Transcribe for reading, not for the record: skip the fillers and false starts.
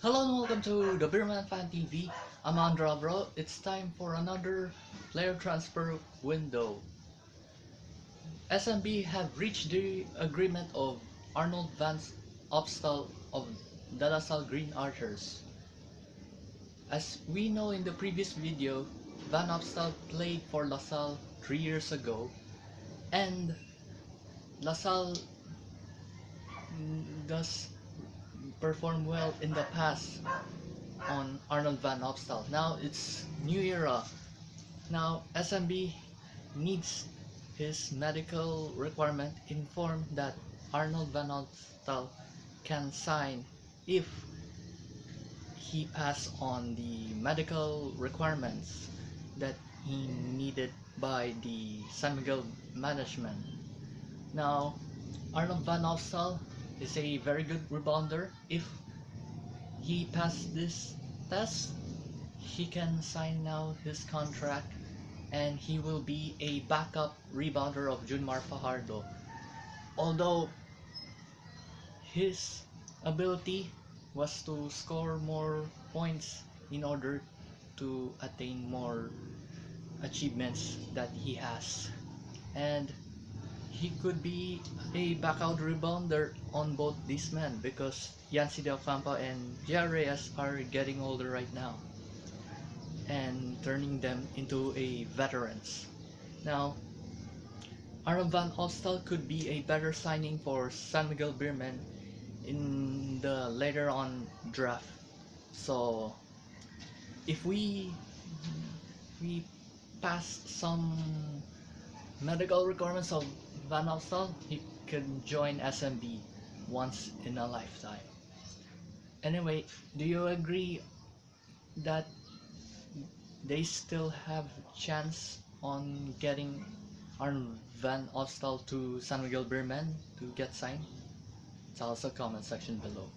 Hello and welcome to the Beerman Fan TV. I'm Andra bro. It's time for another player transfer window. SMB have reached the agreement of Arnold Van Opstal of the LaSalle Green Archers. As we know in the previous video, Van Opstal played for LaSalle 3 years ago, and LaSalle does perform well in the past on Arnold Van Opstal. Now it's new era. Now SMB needs his medical requirement informed that Arnold Van Opstal can sign if he passed on the medical requirements that he needed by the San Miguel management. Now Arnold Van Opstal is a very good rebounder. If he passed this test, he can sign now his contract and he will be a backup rebounder of Junmar Fajardo. Although his ability was to score more points in order to attain more achievements that he has. And he could be a backup rebounder on both these men because Yancy Del Campo and Gia Reyes are getting older right now and turning them into a veterans. Now, Arnold Van Opstal could be a better signing for San Miguel Beermen in the later on draft. So, if we pass some medical requirements of Van Opstal, he can join SMB once in a lifetime. Anyway, do you agree that they still have chance on getting Arnold Van Opstal to San Miguel Beermen to get signed? Tell us in the comment section below.